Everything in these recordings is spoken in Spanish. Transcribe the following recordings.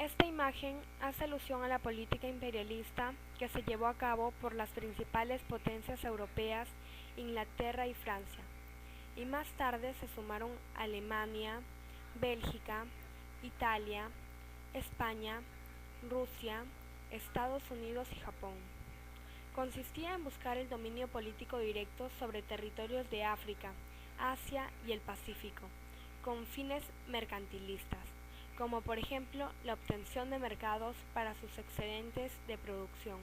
Esta imagen hace alusión a la política imperialista que se llevó a cabo por las principales potencias europeas, Inglaterra y Francia, y más tarde se sumaron Alemania, Bélgica, Italia, España, Rusia, Estados Unidos y Japón. Consistía en buscar el dominio político directo sobre territorios de África, Asia y el Pacífico, con fines mercantilistas, como por ejemplo la obtención de mercados para sus excedentes de producción,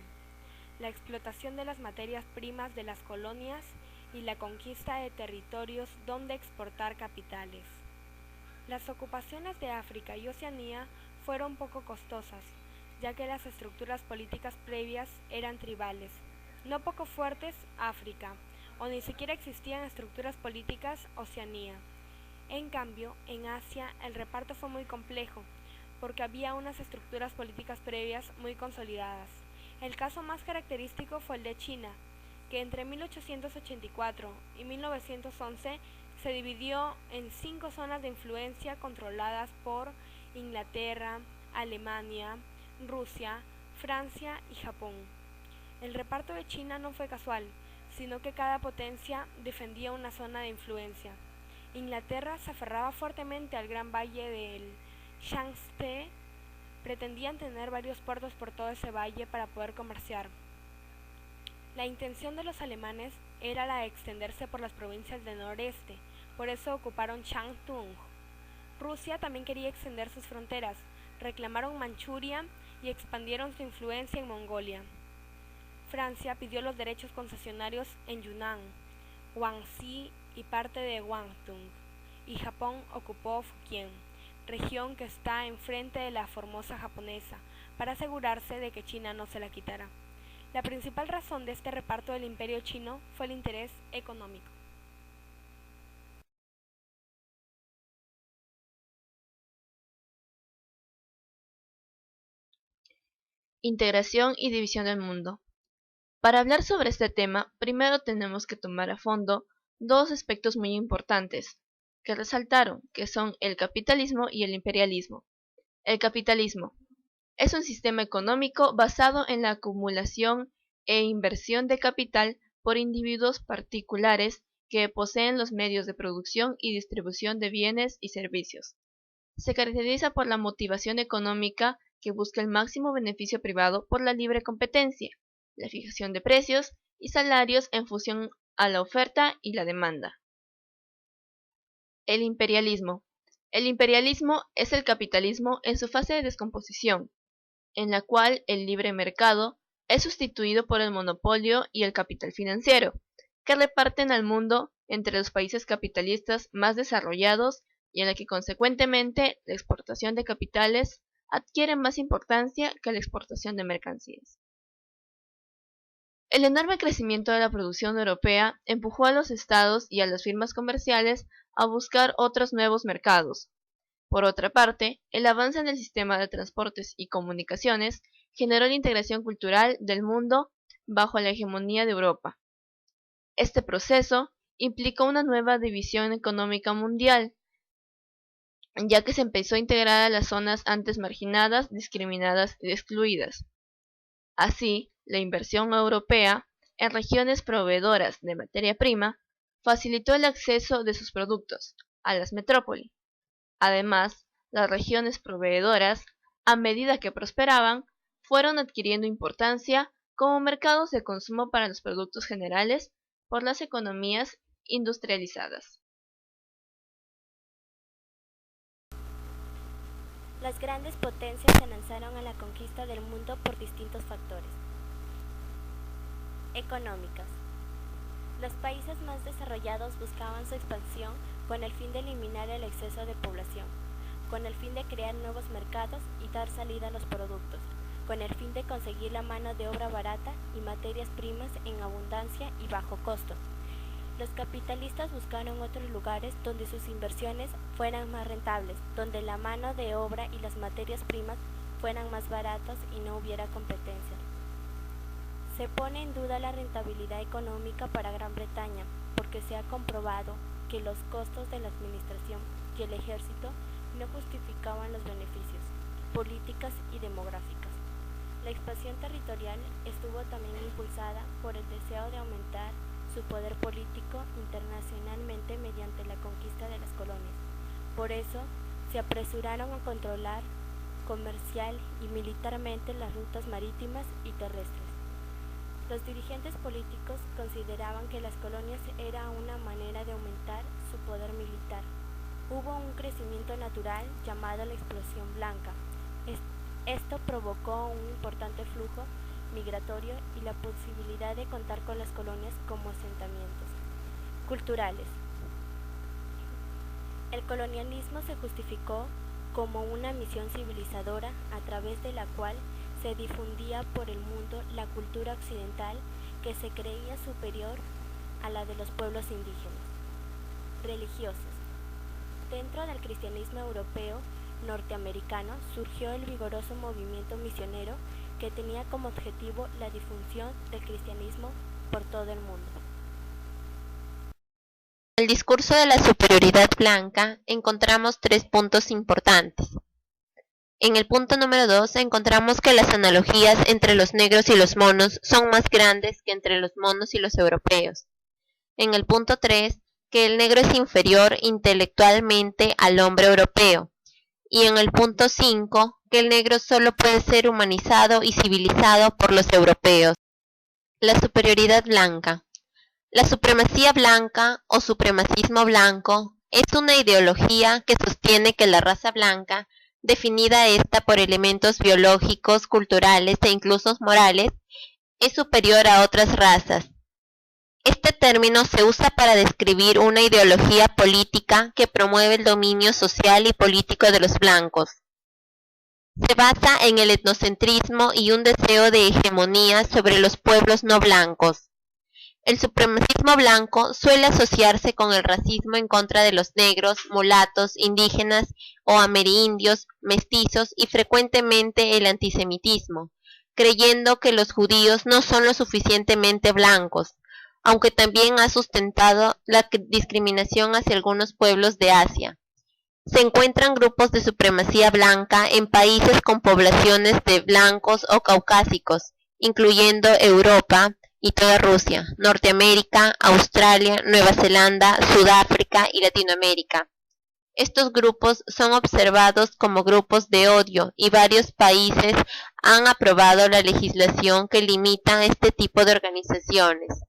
la explotación de las materias primas de las colonias y la conquista de territorios donde exportar capitales. Las ocupaciones de África y Oceanía fueron poco costosas, ya que las estructuras políticas previas eran tribales. No poco fuertes, África, o ni siquiera existían estructuras políticas, Oceanía. En cambio, en Asia el reparto fue muy complejo, porque había unas estructuras políticas previas muy consolidadas. El caso más característico fue el de China, que entre 1884 y 1911 se dividió en 5 zonas de influencia controladas por Inglaterra, Alemania, Rusia, Francia y Japón. El reparto de China no fue casual, sino que cada potencia defendía una zona de influencia. Inglaterra se aferraba fuertemente al gran valle del Yangtze. Pretendían tener varios puertos por todo ese valle para poder comerciar. La intención de los alemanes era la de extenderse por las provincias del noreste, por eso ocuparon Shantung. Rusia también quería extender sus fronteras, reclamaron Manchuria y expandieron su influencia en Mongolia. Francia pidió los derechos concesionarios en Yunnan, Guangxi y parte de Guangdong, y Japón ocupó Fujian, región que está enfrente de la Formosa japonesa, para asegurarse de que China no se la quitara. La principal razón de este reparto del imperio chino fue el interés económico. Integración y división del mundo. Para hablar sobre este tema, primero tenemos que tomar a fondo dos aspectos muy importantes que resaltaron, que son el capitalismo y el imperialismo. El capitalismo es un sistema económico basado en la acumulación e inversión de capital por individuos particulares que poseen los medios de producción y distribución de bienes y servicios. Se caracteriza por la motivación económica que busca el máximo beneficio privado por la libre competencia, la fijación de precios y salarios en función a la oferta y la demanda. El imperialismo. El imperialismo es el capitalismo en su fase de descomposición, en la cual el libre mercado es sustituido por el monopolio y el capital financiero, que reparten al mundo entre los países capitalistas más desarrollados y en la que consecuentemente la exportación de capitales adquiere más importancia que la exportación de mercancías. El enorme crecimiento de la producción europea empujó a los estados y a las firmas comerciales a buscar otros nuevos mercados. Por otra parte, el avance en el sistema de transportes y comunicaciones generó la integración cultural del mundo bajo la hegemonía de Europa. Este proceso implicó una nueva división económica mundial, ya que se empezó a integrar a las zonas antes marginadas, discriminadas y excluidas. Así, la inversión europea en regiones proveedoras de materia prima facilitó el acceso de sus productos a las metrópolis. Además, las regiones proveedoras, a medida que prosperaban, fueron adquiriendo importancia como mercados de consumo para los productos generales por las economías industrializadas. Las grandes potencias se lanzaron a la conquista del mundo por distintos factores. Económicas. Los países más desarrollados buscaban su expansión con el fin de eliminar el exceso de población, con el fin de crear nuevos mercados y dar salida a los productos, con el fin de conseguir la mano de obra barata y materias primas en abundancia y bajo costo. Los capitalistas buscaron otros lugares donde sus inversiones fueran más rentables, donde la mano de obra y las materias primas fueran más baratas y no hubiera competencia. Se pone en duda la rentabilidad económica para Gran Bretaña, porque se ha comprobado que los costos de la administración y el ejército no justificaban los beneficios. políticas y demográficas. La expansión territorial estuvo también impulsada por el deseo de aumentar su poder político internacionalmente mediante la conquista de las colonias. Por eso, se apresuraron a controlar comercial y militarmente las rutas marítimas y terrestres. Los dirigentes políticos consideraban que las colonias era una manera de aumentar su poder militar. Hubo un crecimiento natural llamado la explosión blanca. Esto provocó un importante flujo migratorio y la posibilidad de contar con las colonias como asentamientos culturales. El colonialismo se justificó como una misión civilizadora a través de la cual se difundía por el mundo la cultura occidental que se creía superior a la de los pueblos indígenas. Religiosos. Dentro del cristianismo europeo norteamericano surgió el vigoroso movimiento misionero que tenía como objetivo la difusión del cristianismo por todo el mundo. En el discurso de la superioridad blanca encontramos 3 puntos importantes. En el punto número 2 encontramos que las analogías entre los negros y los monos son más grandes que entre los monos y los europeos. En el punto 3, que el negro es inferior intelectualmente al hombre europeo. Y en el punto 5, que el negro solo puede ser humanizado y civilizado por los europeos. La superioridad blanca. La supremacía blanca o supremacismo blanco es una ideología que sostiene que la raza blanca, definida esta por elementos biológicos, culturales e incluso morales, es superior a otras razas. Este término se usa para describir una ideología política que promueve el dominio social y político de los blancos. Se basa en el etnocentrismo y un deseo de hegemonía sobre los pueblos no blancos. El supremacismo blanco suele asociarse con el racismo en contra de los negros, mulatos, indígenas o amerindios, mestizos y frecuentemente el antisemitismo, creyendo que los judíos no son lo suficientemente blancos, aunque también ha sustentado la discriminación hacia algunos pueblos de Asia. Se encuentran grupos de supremacía blanca en países con poblaciones de blancos o caucásicos, incluyendo Europa y toda Rusia, Norteamérica, Australia, Nueva Zelanda, Sudáfrica y Latinoamérica. Estos grupos son observados como grupos de odio y varios países han aprobado la legislación que limita este tipo de organizaciones.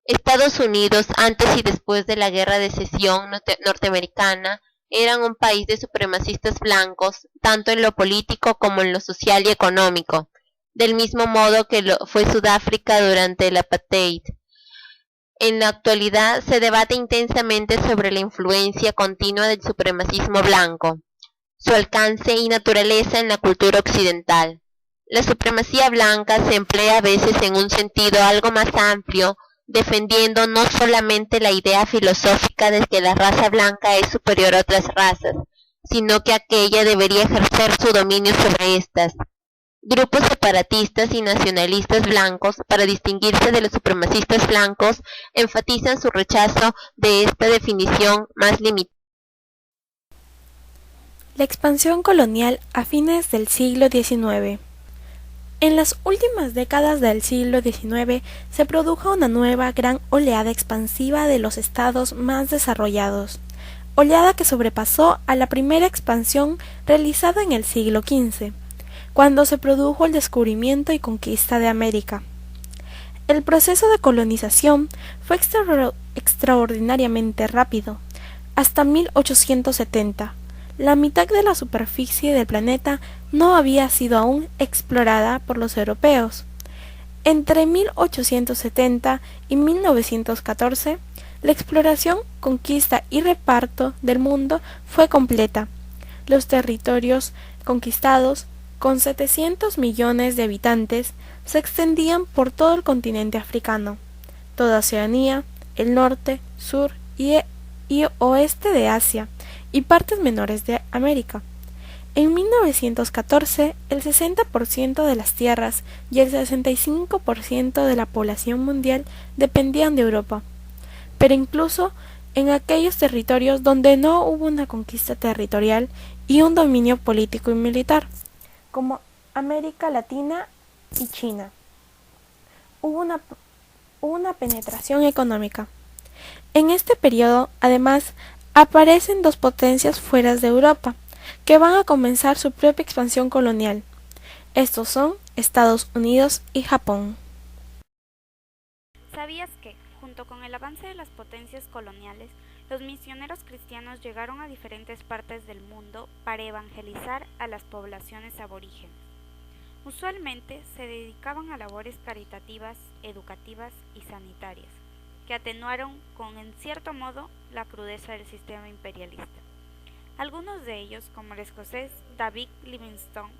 Estados Unidos, antes y después de la Guerra de Secesión norteamericana, eran un país de supremacistas blancos, tanto en lo político como en lo social y económico, del mismo modo que lo fue Sudáfrica durante el apartheid. En la actualidad se debate intensamente sobre la influencia continua del supremacismo blanco, su alcance y naturaleza en la cultura occidental. La supremacía blanca se emplea a veces en un sentido algo más amplio, defendiendo no solamente la idea filosófica de que la raza blanca es superior a otras razas, sino que aquella debería ejercer su dominio sobre estas. Grupos separatistas y nacionalistas blancos, para distinguirse de los supremacistas blancos, enfatizan su rechazo de esta definición más limitada. La expansión colonial a fines del siglo XIX. En las últimas décadas del siglo XIX se produjo una nueva gran oleada expansiva de los estados más desarrollados, oleada que sobrepasó a la primera expansión realizada en el siglo XV, cuando se produjo el descubrimiento y conquista de América. El proceso de colonización fue extraordinariamente rápido. Hasta 1870, la mitad de la superficie del planeta no había sido aún explorada por los europeos. Entre 1870 y 1914, la exploración, conquista y reparto del mundo fue completa. Los territorios conquistados, con 700 millones de habitantes, se extendían por todo el continente africano, toda Oceanía, el norte, sur y oeste de Asia, y partes menores de América. En 1914, el 60% de las tierras y el 65% de la población mundial dependían de Europa. Pero incluso en aquellos territorios donde no hubo una conquista territorial y un dominio político y militar, como América Latina y China. Hubo una penetración económica. En este periodo, además, aparecen dos potencias fuera de Europa, que van a comenzar su propia expansión colonial. Estos son Estados Unidos y Japón. ¿Sabías que, junto con el avance de las potencias coloniales, los misioneros cristianos llegaron a diferentes partes del mundo para evangelizar a las poblaciones aborígenes? Usualmente se dedicaban a labores caritativas, educativas y sanitarias, que atenuaron en cierto modo la crudeza del sistema imperialista. Algunos de ellos, como el escocés David Livingstone,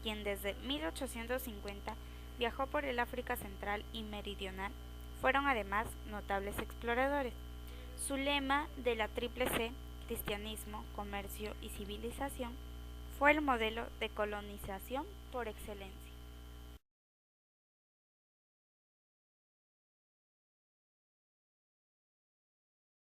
quien desde 1850 viajó por el África Central y Meridional, fueron además notables exploradores. Su lema de la Triple C, cristianismo, comercio y civilización, fue el modelo de colonización por excelencia.